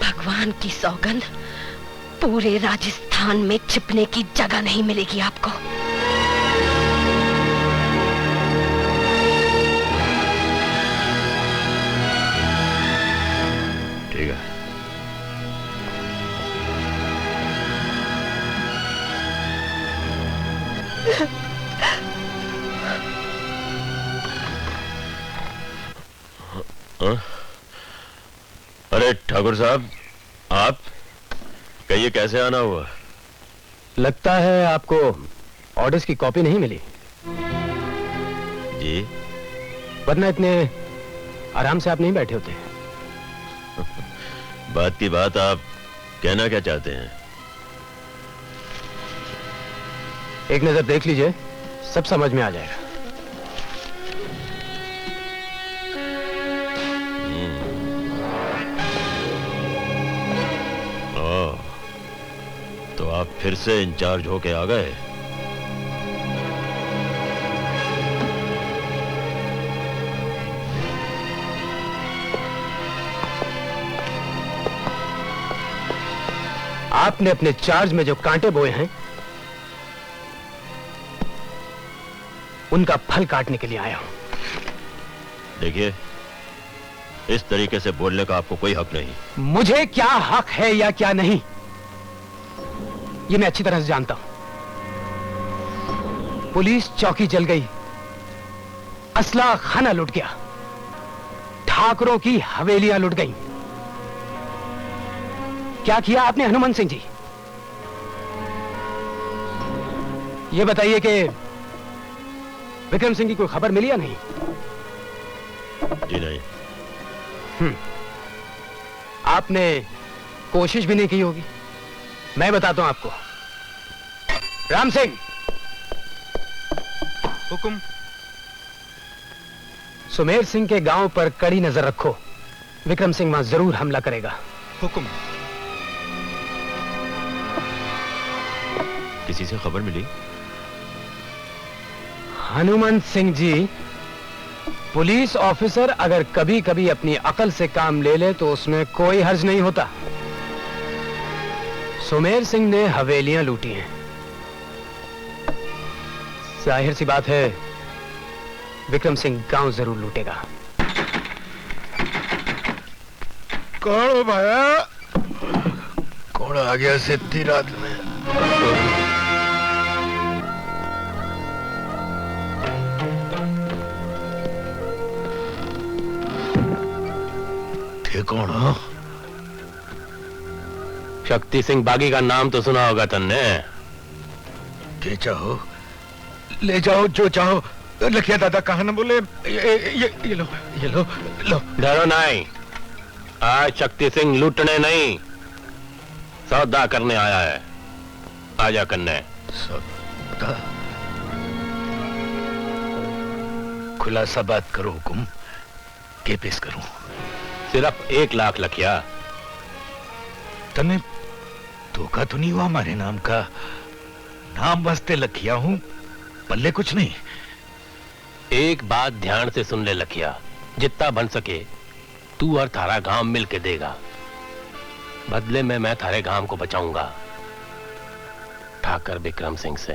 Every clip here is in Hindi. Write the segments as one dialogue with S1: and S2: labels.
S1: भगवान की सौगंध, पूरे राजस्थान में छिपने की जगह नहीं मिलेगी आपको।
S2: ठीक है। अरे ठाकुर साहब, आप कहिए कैसे आना हुआ?
S3: लगता है आपको ऑर्डर्स की कॉपी नहीं मिली
S2: जी,
S3: वरना इतने आराम से आप नहीं बैठे होते।
S2: बात की बात, आप कहना क्या चाहते हैं?
S3: एक नजर देख लीजिए, सब समझ में आ जाएगा।
S2: तो आप फिर से इंचार्ज होके आ गए?
S3: आपने अपने चार्ज में जो कांटे बोए हैं, उनका फल काटने के लिए आया हूं।
S2: देखिए, इस तरीके से बोलने का आपको कोई हक नहीं।
S3: मुझे क्या हक है या क्या नहीं, ये मैं अच्छी तरह से जानता हूं। पुलिस चौकी जल गई, असला खाना लुट गया, ठाकरों की हवेलियां लुट गईं। क्या किया आपने हनुमान सिंह जी? ये बताइए कि विक्रम सिंह की कोई खबर मिली या नहीं?
S2: जी नहीं।
S3: आपने कोशिश भी नहीं की होगी। मैं बताता हूं आपको। राम सिंह,
S4: हुक्म।
S3: सुमेर सिंह के गांव पर कड़ी नजर रखो, विक्रम सिंह वहां जरूर हमला करेगा।
S4: हुक्म।
S2: किसी से खबर मिली?
S3: हनुमान सिंह जी, पुलिस ऑफिसर अगर कभी कभी अपनी अकल से काम ले ले तो उसमें कोई हर्ज नहीं होता। सुमेर सिंह ने हवेलियां लूटी हैं, जाहिर सी बात है विक्रम सिंह गांव जरूर लूटेगा।
S5: कौन हो भाया? कौन आ गया इतनी रात में? थे कौन हो?
S6: शक्ति सिंह बागी का नाम तो सुना होगा तुमने।
S5: क्या चाहो ले जाओ, जो चाहो। लखिया दादा कहा ना बोले। ये लो, ये लो, लो।
S6: डरो नहीं, आज शक्ति सिंह लूटने नहीं सौदा करने आया है। आजा करने।
S5: सौदा? खुलासा बात करो हुकुम, के पेश करूं?
S6: सिर्फ 1 लाख लखिया।
S5: तने धोखा तो नहीं हुआ हमारे नाम का? नाम वास्ते लखिया हूं, पल्ले कुछ नहीं।
S6: एक बात ध्यान से सुन ले लखिया, जितना बन सके तू और थारा गांव मिल के देगा। बदले में मैं थारे गांव को बचाऊंगा ठाकर विक्रम सिंह से।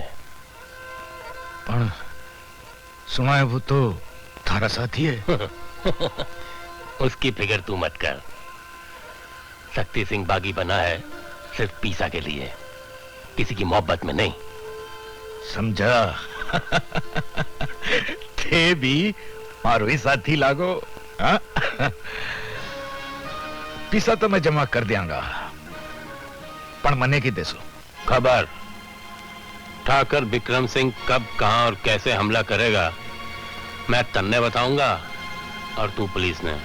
S5: पण सुना है वो तो थारा साथी है।
S6: उसकी फिक्र तू मत कर। शक्ति सिंह बागी बना है सिर्फ पीसा के लिए, किसी की मोहब्बत में नहीं।
S5: समझा। थे भी मारो ही साथी लागो। हा? पीसा तो मैं जमा कर दियांगा, पण मने की देसो
S6: खबर ठाकर विक्रम सिंह कब, कहां और कैसे हमला करेगा मैं तन्ने बताऊंगा और तू पुलिस ने।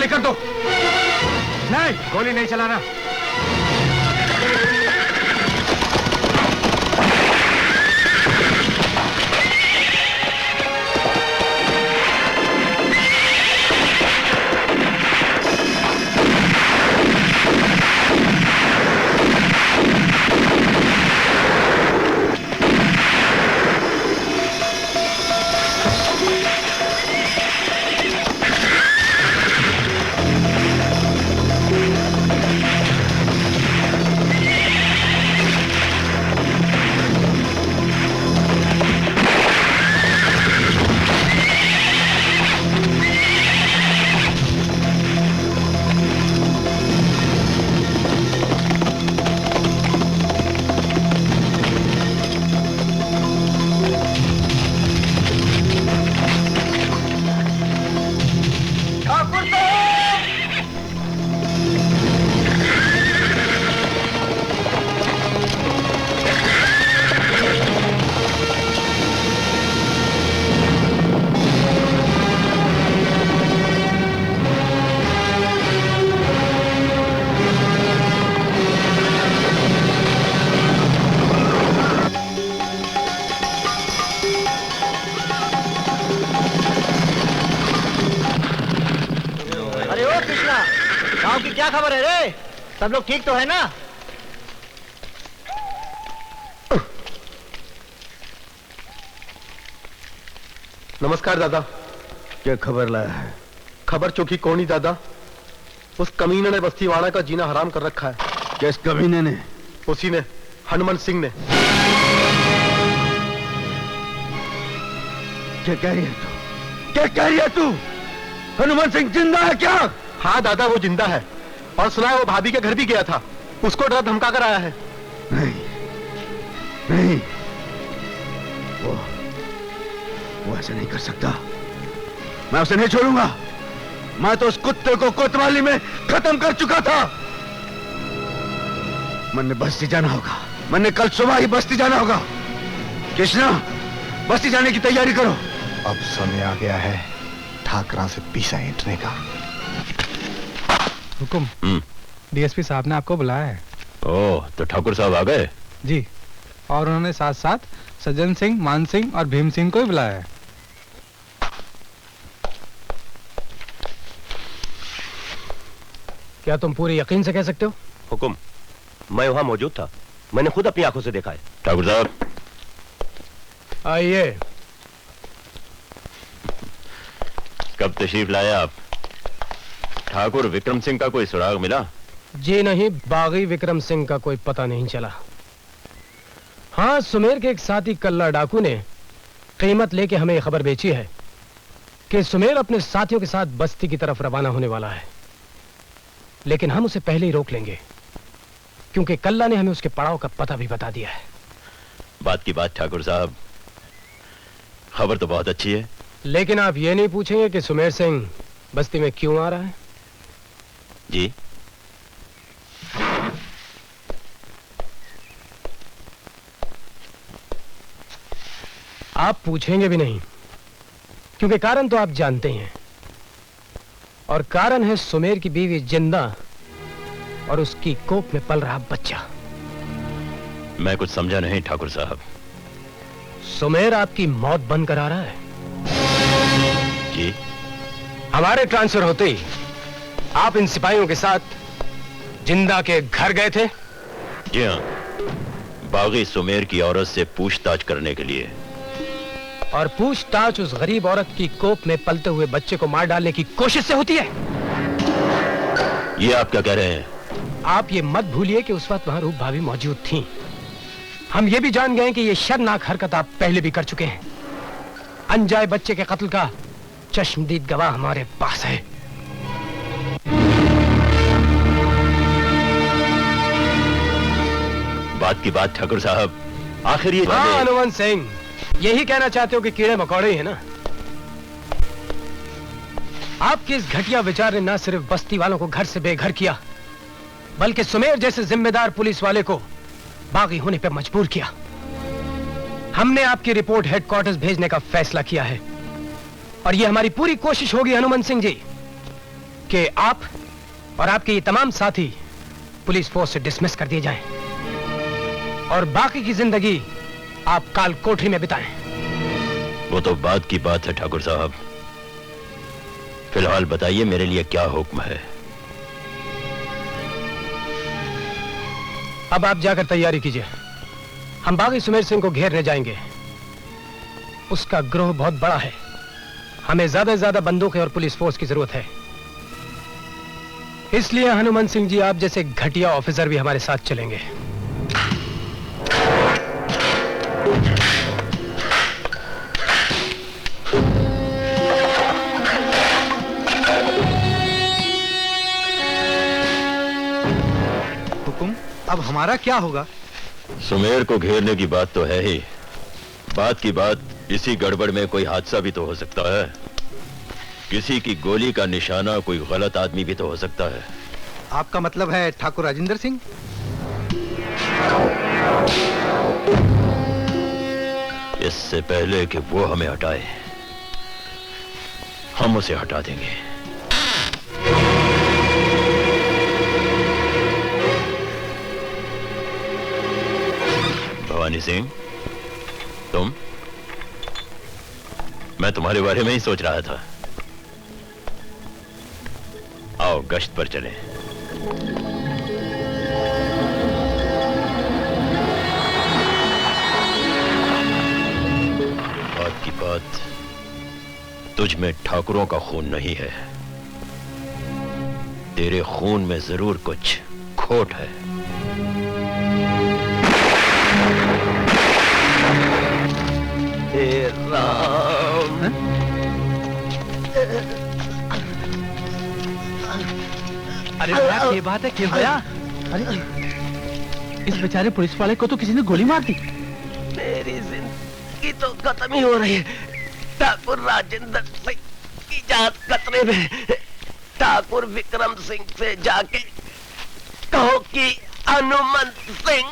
S3: खाली कर दो। नहीं, गोली नहीं चलाना।
S4: गांव की क्या खबर है रे? सब लोग ठीक तो है ना?
S7: नमस्कार दादा।
S3: क्या खबर लाया है?
S7: खबर चौकी कौनी दादा, उस कमीने ने बस्तीवाड़ा का जीना हराम कर रखा है।
S3: किस कमीने ने?
S7: उसी ने, हनुमंत सिंह ने।
S3: क्या कह रही है तू? क्या कह रही है तू? हनुमंत सिंह जिंदा है क्या?
S7: हाँ दादा, वो जिंदा है और सुना है वो भाभी के घर भी गया था। उसको डरा धमका कर आया है।
S3: नहीं नहीं, वो ऐसा नहीं कर सकता। मैं उसे नहीं छोड़ूंगा। मैं तो उस कुत्ते को कोतवाली में खत्म कर चुका था। मन ने बस्ती जाना होगा। मन ने कल सुबह ही बस्ती जाना होगा। कृष्णा, बस्ती जाने की तैयारी करो।
S7: अब समय आ गया है ठाकरा से पीछा हटने का।
S8: हुकुम, डीएसपी साहब ने आपको बुलाया है।
S2: ओह, तो ठाकुर साहब आ गए?
S8: जी, और उन्होंने साथ साथ सज्जन सिंह, मान सिंह और भीम सिंह को भी बुलाया है।
S3: क्या तुम पूरे यकीन से कह सकते हो?
S6: हुकुम, मैं वहां मौजूद था। मैंने खुद अपनी आंखों से देखा है।
S2: ठाकुर साहब
S3: आइए।
S2: कब तशरीफ लाए आप? ठाकुर विक्रम सिंह का कोई सुराग मिला?
S3: जी नहीं, बागी विक्रम सिंह का कोई पता नहीं चला। हाँ, सुमेर के एक साथी कल्ला डाकू ने कीमत लेके हमें यह खबर बेची है कि सुमेर अपने साथियों के साथ बस्ती की तरफ रवाना होने वाला है। लेकिन हम उसे पहले ही रोक लेंगे, क्योंकि कल्ला ने हमें उसके पड़ाव का पता भी बता दिया है।
S2: बात की बात ठाकुर साहब, खबर तो बहुत अच्छी है।
S3: लेकिन आप ये नहीं पूछेंगे कि सुमेर सिंह बस्ती में क्यों आ रहा है?
S2: जी,
S3: आप पूछेंगे भी नहीं, क्योंकि कारण तो आप जानते हैं। और कारण है सुमेर की बीवी जिंदा और उसकी कोख में पल रहा बच्चा।
S2: मैं कुछ समझा नहीं ठाकुर साहब।
S3: सुमेर आपकी मौत बनकर आ रहा है।
S2: जी,
S3: हमारे ट्रांसफर होते ही आप इन सिपाहियों के साथ जिंदा के घर गए थे?
S2: जी हाँ, बागी सुमेर की औरत से पूछताछ करने के लिए।
S3: और पूछताछ उस गरीब औरत की कोख में पलते हुए बच्चे को मार डालने की कोशिश से होती है।
S2: ये आप क्या कह रहे हैं?
S3: आप ये मत भूलिए कि उस वक्त वहां रूप भाभी मौजूद थीं। हम ये भी जान गए कि ये शर्मनाक हरकत आप पहले भी कर चुके हैं। अनजाए बच्चे के कत्ल का चश्मदीद गवाह हमारे पास है।
S2: बात की बात ठाकुर साहब, आखिर ये
S3: हाँ हनुमंत सिंह, यही कहना चाहते हो कि कीड़े मकोड़े हैं ना? आपके इस घटिया विचार ने न सिर्फ बस्ती वालों को घर से बेघर किया, बल्कि सुमेर जैसे जिम्मेदार पुलिस वाले को बागी होने पर मजबूर किया। हमने आपकी रिपोर्ट हेडक्वार्टर्स भेजने का फैसला किया है और यह हमारी पूरी कोशिश होगी हनुमंत सिंह जी कि आप और आपके ये तमाम साथी पुलिस फोर्स से डिसमिस कर दिए जाएं और बाकी की जिंदगी आप काल कोठरी में बिताएं।
S2: वो तो बात की बात है ठाकुर साहब। फिलहाल बताइए मेरे लिए क्या हुक्म है।
S3: अब आप जाकर तैयारी कीजिए। हम बागी सुमेर सिंह को घेरने जाएंगे। उसका ग्रोह बहुत बड़ा है। हमें ज्यादा से ज्यादा बंदूकें और पुलिस फोर्स की जरूरत है। इसलिए हनुमान सिंह जी, आप जैसे घटिया ऑफिसर भी हमारे साथ चलेंगे।
S8: हुकुम, अब हमारा क्या होगा?
S2: सुमेर को घेरने की बात तो है ही। बात की बात, इसी गड़बड़ में कोई हादसा भी तो हो सकता है। किसी की गोली का निशाना कोई गलत आदमी भी तो हो सकता है।
S8: आपका मतलब है ठाकुर राजेंद्र सिंह?
S2: इससे पहले कि वो हमें हटाए, हम उसे हटा देंगे। भवानी सिंह, तुम? मैं तुम्हारे बारे में ही सोच रहा था। आओ गश्त पर चलें। बात की बात, तुझ में ठाकुरों का खून नहीं है। तेरे खून में जरूर कुछ खोट है। हे राम।
S4: अरे भैया, ये बात है क्यों भैया? अरे इस बेचारे पुलिस वाले को तो किसी ने गोली मार दी।
S6: मेरी जिंदगी तो खत्म ही हो रही है। ठाकुर राजेंद्र सिंह की जान खतरे में। ठाकुर विक्रम सिंह से जाके कहो कि हनुमान सिंह।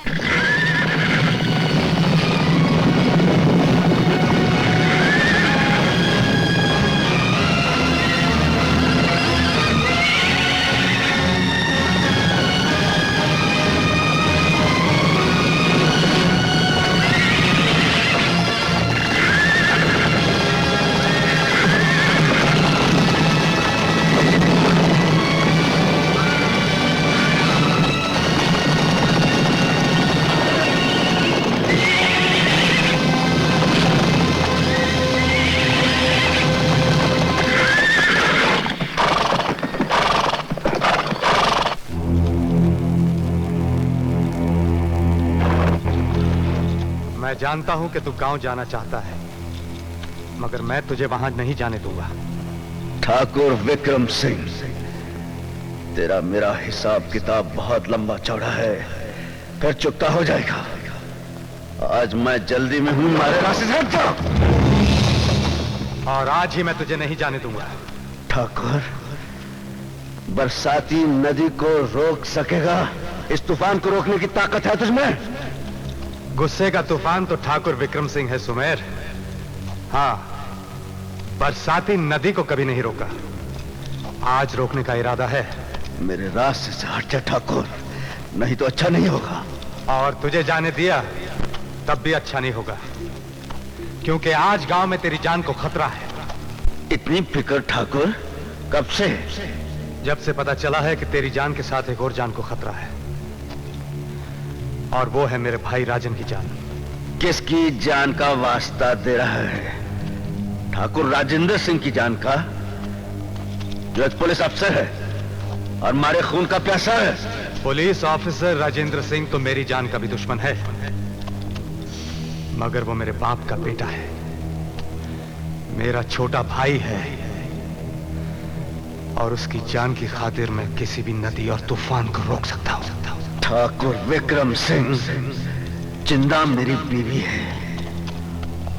S7: मैं जानता हूं कि तू गांव जाना चाहता है, मगर मैं तुझे वहां नहीं जाने दूंगा।
S9: ठाकुर विक्रम सिंह, तेरा मेरा हिसाब किताब बहुत लंबा चौड़ा है, फिर चुकता हो जाएगा। आज मैं जल्दी में हूं, मारे रास्ते से हट जा।
S7: और आज ही मैं तुझे नहीं जाने दूंगा।
S9: ठाकुर, बरसाती नदी को रोक सकेगा? इस तूफान को रोकने की ताकत है तुझमें?
S7: गुस्से का तूफान तो ठाकुर विक्रम सिंह है सुमेर। हाँ, बरसाती नदी को कभी नहीं रोका। आज रोकने का इरादा है।
S9: मेरे रास्ते से हट जा ठाकुर, नहीं तो अच्छा नहीं होगा।
S7: और तुझे जाने दिया तब भी अच्छा नहीं होगा, क्योंकि आज गांव में तेरी जान को खतरा है।
S9: इतनी फिक्र ठाकुर, कब से?
S7: जब से पता चला है कि तेरी जान के साथ एक और जान को खतरा है, और वो है मेरे भाई राजन की जान।
S9: किसकी जान का वास्ता दे रहा है? ठाकुर राजेंद्र सिंह की जान का, जो एक पुलिस अफसर है और हमारे खून का प्यासा है।
S7: पुलिस ऑफिसर राजेंद्र सिंह तो मेरी जान का भी दुश्मन है, मगर वो मेरे बाप का बेटा है, मेरा छोटा भाई है, और उसकी जान की खातिर मैं किसी भी नदी और तूफान को रोक सकता हूं।
S9: ठाकुर विक्रम सिंह, जिंदा मेरी बीवी है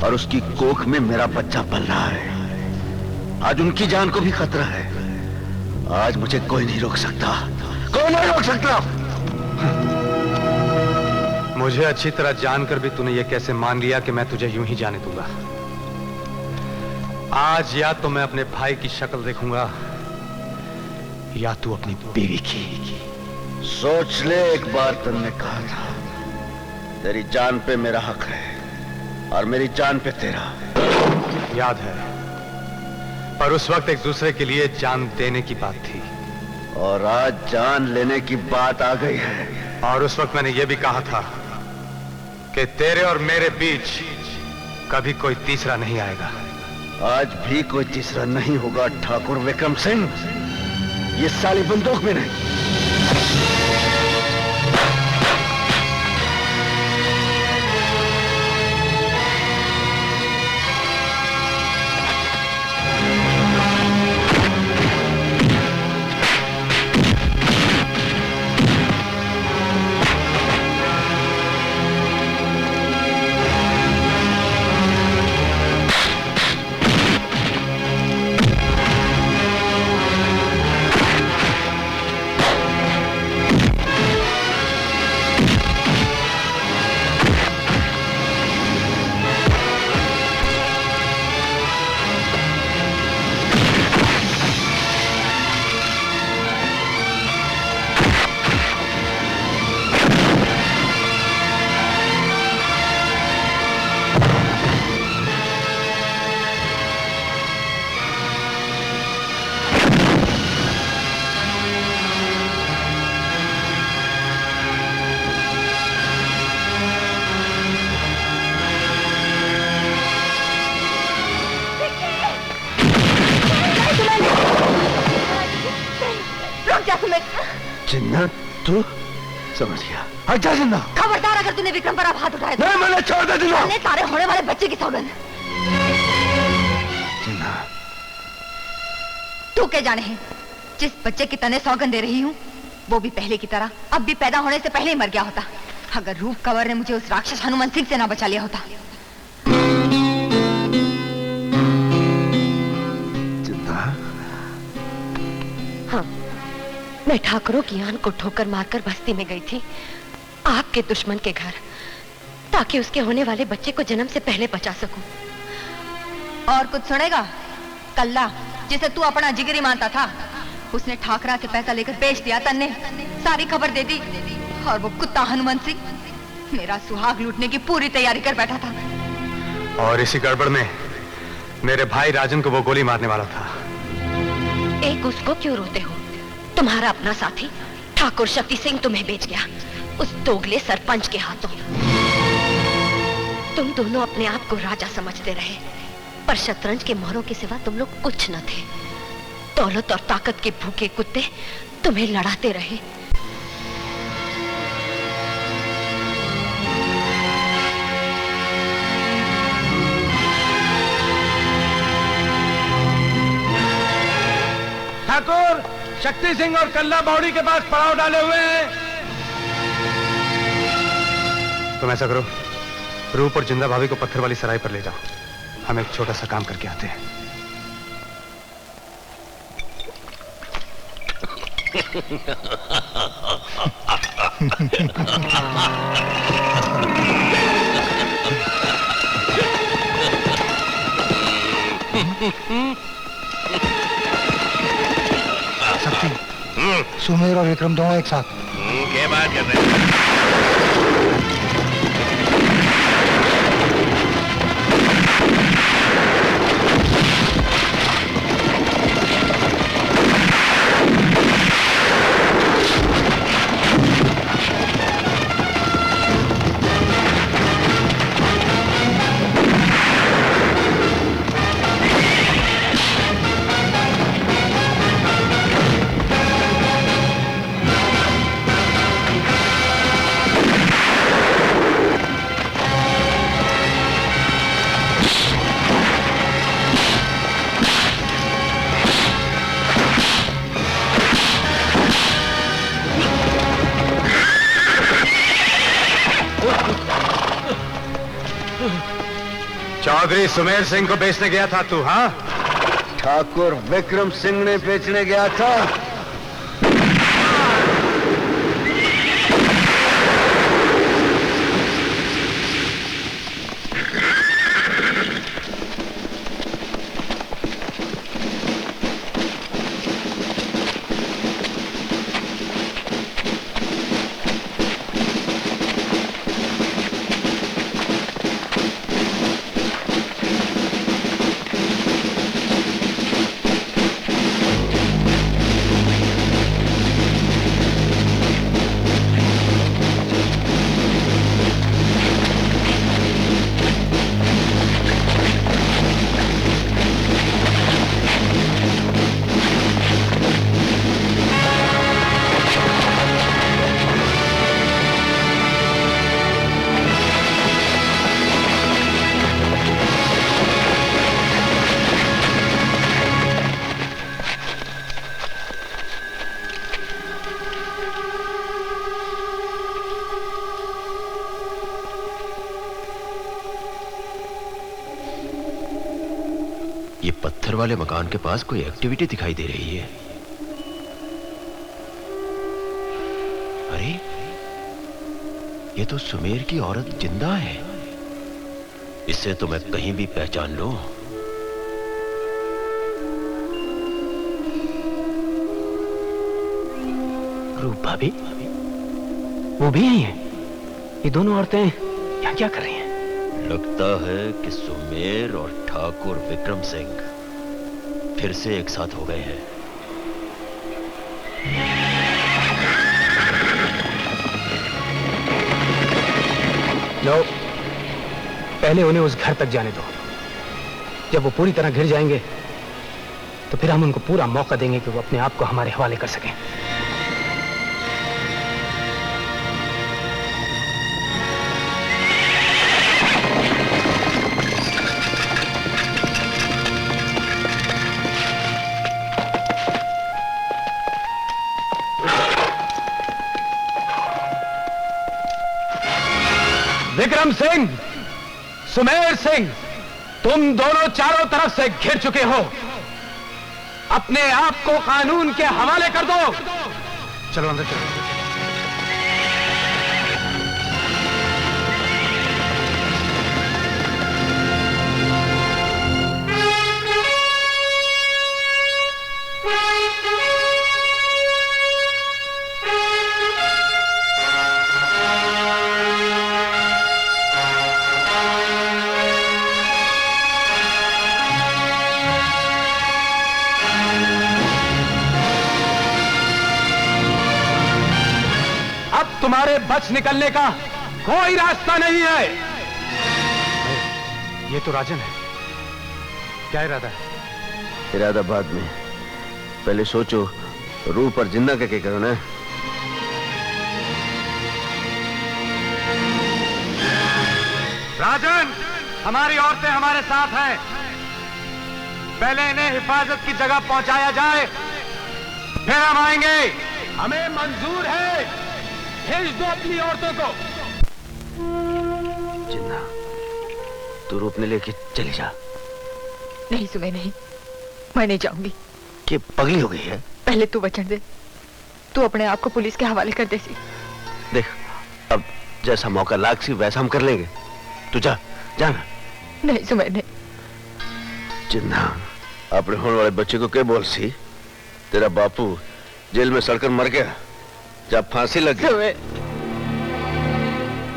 S9: और उसकी कोख में मेरा बच्चा पल रहा है। आज उनकी जान को भी खतरा है। आज मुझे कोई नहीं रोक सकता, कोई नहीं रोक सकता।
S7: मुझे अच्छी तरह जानकर भी तूने ये कैसे मान लिया कि मैं तुझे यूं ही जाने दूंगा? आज या तो मैं अपने भाई की शक्ल देखूंगा, या तू अपनी बीवी की?
S9: सोच ले, एक बार तुमने कहा था तेरी जान पे मेरा हक है और मेरी जान पे तेरा।
S7: याद है, पर उस वक्त एक दूसरे के लिए जान देने की बात थी
S9: और आज जान लेने की बात आ गई है।
S7: और उस वक्त मैंने यह भी कहा था कि तेरे और मेरे बीच कभी कोई तीसरा नहीं आएगा।
S9: आज भी कोई तीसरा नहीं होगा ठाकुर विक्रम सिंह, ये साली बंदूक में नहीं। जिन्ना, तू समझ गया। हट जा जिन्ना।
S1: खबरदार अगर तूने विक्रम पर अब हाथ उठाया तो।
S9: नहीं, मैंने छोड़ दे जिन्ना।
S1: मैंने तारे होने वाले बच्चे की सौगंध।
S9: जिन्ना,
S1: तू क्या जाने है, जिस बच्चे की तने सौगंध दे रही हूँ वो भी पहले की तरह अब भी पैदा होने से पहले ही मर गया होता, अगर रूप कंवर ने मुझे उस राक्षस हनुमान सिंह से ना बचा लिया होता।
S9: जिन्ना।
S1: हाँ, मैं ठाकुरों की आन को ठोकर मारकर बस्ती में गई थी आपके दुश्मन के घर, ताकि उसके होने वाले बच्चे को जन्म से पहले बचा सकूं। और कुछ सुनेगा? कल्ला, जिसे तू अपना जिगरी मानता था, उसने ठाकरा से पैसा लेकर बेच दिया। तन्ने सारी खबर दे दी और वो कुत्ता हनुमान सिंह मेरा सुहाग लूटने की पूरी तैयारी कर बैठा था।
S7: और इसी गड़बड़ में मेरे भाई राजन को वो गोली मारने वाला था।
S1: एक उसको क्यों रोते हो? तुम्हारा अपना साथी ठाकुर शक्ति सिंह तुम्हें बेच गया उस दोगले सरपंच के हाथों। तुम दोनों अपने आप को राजा समझते रहे, पर शतरंज के मोहरों के सिवा तुम लोग कुछ न थे। दौलत और ताकत के भूखे कुत्ते तुम्हें लड़ाते रहे।
S3: ठाकुर शक्ति सिंह और कल्ला बावड़ी के पास पड़ाव डाले हुए हैं।
S7: तुम ऐसा करो, रूप और जिंदा भाभी को पत्थर वाली सराय पर ले जाओ, हम एक छोटा सा काम करके आते हैं।
S8: शक्ति, सुमेर और विक्रम दोनों एक साथ।
S5: क्या बात कर रहे हैं?
S7: चौधरी सुमेर सिंह को बेचने गया था तू? हाँ,
S9: ठाकुर विक्रम सिंह ने बेचने गया था।
S2: ये पत्थर वाले मकान के पास कोई एक्टिविटी दिखाई दे रही है। अरे ये तो सुमेर की औरत जिंदा है। इससे तो मैं कहीं भी पहचान लूं।
S3: रूप भाभी, वो भी यही है। ये दोनों औरतें यहाँ क्या कर रही हैं?
S2: लगता है कि सुमेर और ठाकुर विक्रम सिंह फिर से एक साथ हो गए हैं।
S3: लो, पहले उन्हें उस घर तक जाने दो। जब वो पूरी तरह घिर जाएंगे तो फिर हम उनको पूरा मौका देंगे कि वो अपने आप को हमारे हवाले कर सकें। विक्रम सिंह, सुमेर सिंह, तुम दोनों चारों तरफ से घिर चुके हो। अपने आप को कानून के हवाले कर दो।
S7: चलो अंदर चलो।
S3: तुम्हारे बच निकलने का कोई रास्ता नहीं है।
S7: ये तो राजन है। क्या इरादा है?
S9: इरादा बाद में, पहले सोचो रूप और जिंदा का क्या करना है।
S7: राजन, हमारी औरतें हमारे साथ हैं। पहले इन्हें हिफाजत की जगह पहुंचाया जाए, फिर हम आएंगे।
S3: हमें मंजूर है, भेज दो अपनी औरतों को।
S9: जिन्ना, तू रूप ने लेके चली जा।
S1: नहीं सुमे, नहीं, मैं नहीं जाऊंगी।
S9: कि पगली हो गई है?
S1: पहले तू वचन दे, तू अपने आप को पुलिस के हवाले कर दे सी।
S9: देख, अब जैसा मौका लाग सी वैसा हम कर लेंगे। तू जा, जाना।
S1: नहीं सुमे, नहीं।
S9: जिन्ना, अपने होने वाले बच्चे को क्या बोल सी? तेरा बापू जेल में सड़कर मर गया जब फांसी लगी।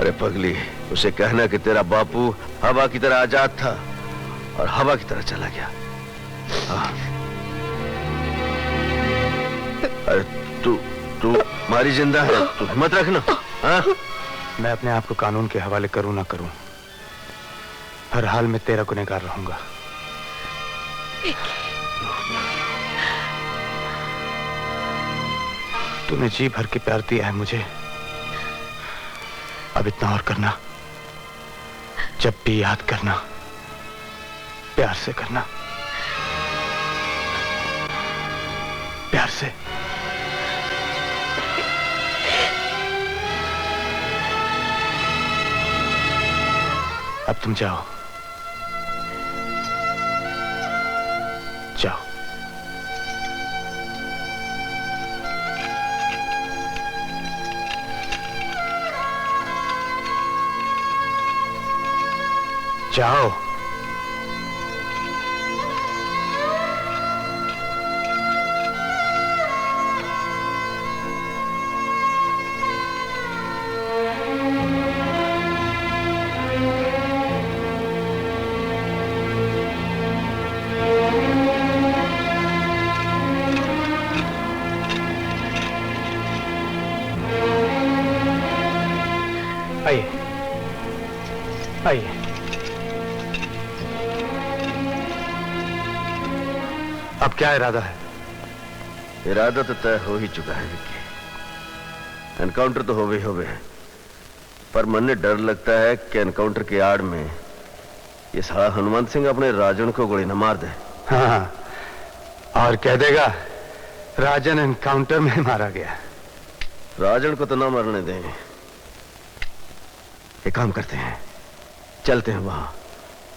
S9: अरे पगली, उसे कहना कि तेरा बापू हवा की तरह आजाद था और हवा की तरह चला गया। अरे तू मारी जिंदा है, तू हिम्मत रखना। हाँ?
S7: मैं अपने आप को कानून के हवाले करूं ना करूं, हर हाल में तेरा गुनहगार रहूंगा। तूने जी भर के प्यार दिया है मुझे, अब इतना और करना। जब भी याद करना, प्यार से करना, प्यार से। अब तुम जाओ, जाओ। जाओ। आइए, आइए। अब क्या इरादा है?
S9: इरादा तो तय हो ही चुका है विक्की। एनकाउंटर तो हो गए, पर मन में डर लगता है कि एनकाउंटर की आड़ में ये साला हनुमान सिंह अपने राजन को गोली न मार दे।
S7: हाँ, और कह देगा राजन एनकाउंटर में मारा गया।
S9: राजन को तो ना मरने देंगे। एक काम करते हैं, चलते हैं वहां।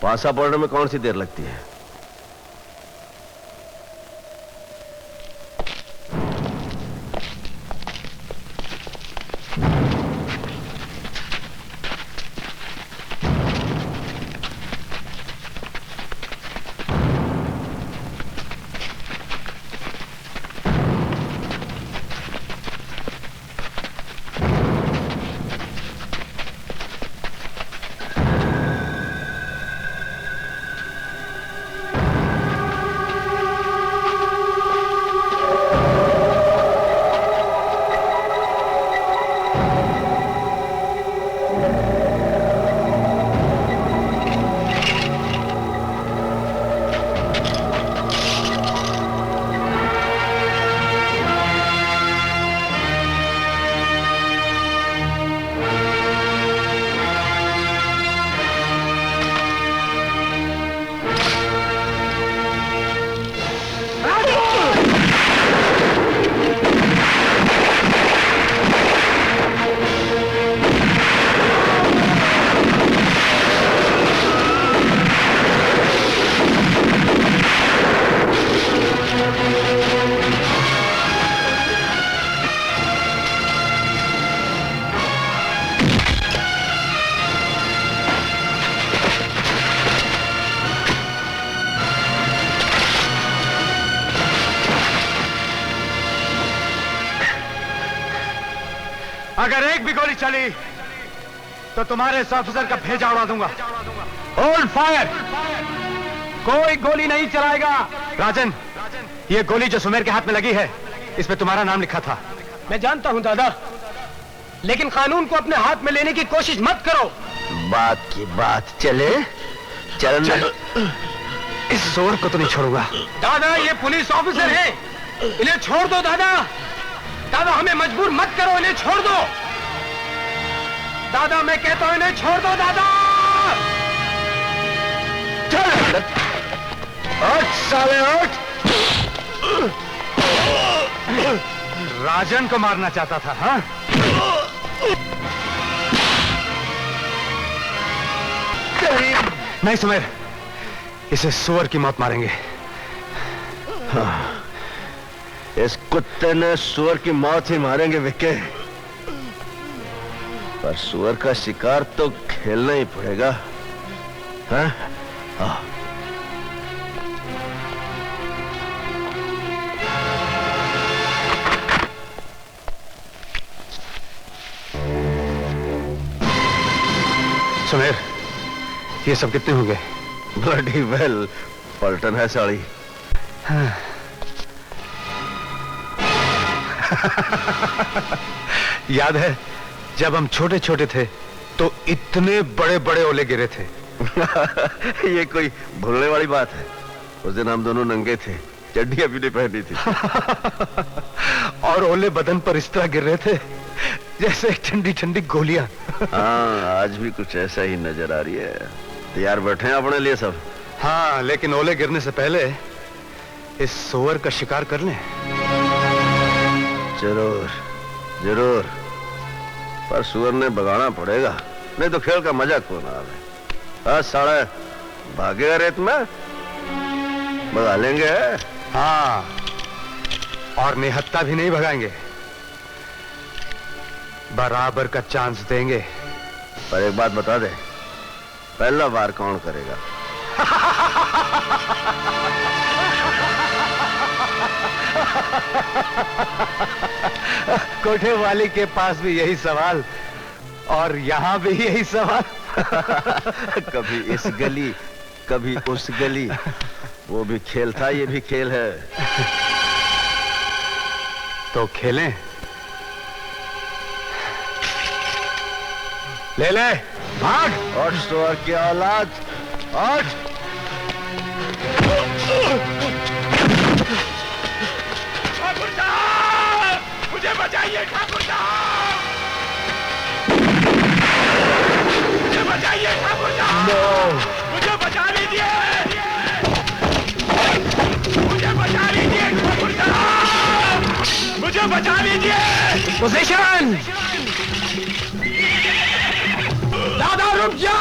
S9: पासा पड़ने में कौन सी देर लगती है।
S7: अगर एक भी गोली चली तो तुम्हारे इस ऑफिसर का भेजा उड़ा दूंगा। Hold fire. कोई गोली नहीं चलाएगा। राजन, ये गोली जो सुमेर के हाथ में लगी है, इस पे तुम्हारा नाम लिखा था।
S3: मैं जानता हूं दादा, लेकिन कानून को अपने हाथ में लेने की कोशिश मत करो।
S9: बात की बात चले, चलना।
S7: इस सोर को तो नहीं छोड़ूंगा।
S3: दादा, ये पुलिस ऑफिसर है, इन्हें छोड़ दो दादा। दादा, हमें मजबूर मत करो, इन्हें छोड़ दो। दादा, मैं कहता हूं इन्हें छोड़ दो दादा।
S9: चल हट साले हट।
S7: राजन को मारना चाहता था, हाँ? नहीं सुमेर, इसे सुअर की मौत मारेंगे।
S9: हाँ, इस कुत्ते ने सुअर की मौत ही मारेंगे विक्के, पर सुअर का शिकार तो खेलना ही पड़ेगा। हाँ? हाँ।
S7: सुमेर, ये सब कितने हो गए?
S9: ब्लडी वेल, पलटन है साड़ी।
S7: हाँ। याद है जब हम छोटे छोटे थे तो इतने बड़े बड़े ओले गिरे थे।
S9: ये कोई भूलने वाली बात है? उस दिन हम दोनों नंगे थे, चड्डियां भी नहीं पहनी थी।
S7: और ओले बदन पर इस तरह गिर रहे थे जैसे ठंडी ठंडी गोलियां।
S9: हाँ, आज भी कुछ ऐसा ही नजर आ रही है। तैयार बैठे हैं अपने लिए सब?
S7: हाँ, लेकिन ओले गिरने से पहले इस सोअर का शिकार कर लें।
S9: जरूर जरूर, पर सुअर ने भगाना पड़ेगा, नहीं तो खेल का मजा कौन आवे। हाँ साला, भागेगा रेत में, भगा लेंगे।
S7: हाँ, और निहत्ता भी नहीं भगाएंगे, बराबर का चांस देंगे।
S9: पर एक बात बता दे, पहला वार कौन करेगा?
S7: कोठे वाली के पास भी यही सवाल और यहाँ भी यही सवाल।
S9: कभी इस गली कभी उस गली, वो भी खेल था, ये भी खेल है।
S7: तो खेलें? ले ले, भाग।
S9: और सुअर की औलाद, और
S5: ठाकुर साहब, मुझे बचाइए ठाकुर साहब, मुझे बचाइए ठाकुर साहब, मुझे बचा लीजिए, मुझे बचा लीजिए ठाकुर साहब, मुझे बचा लीजिए।
S3: पोजीशन। दादा रुक जा।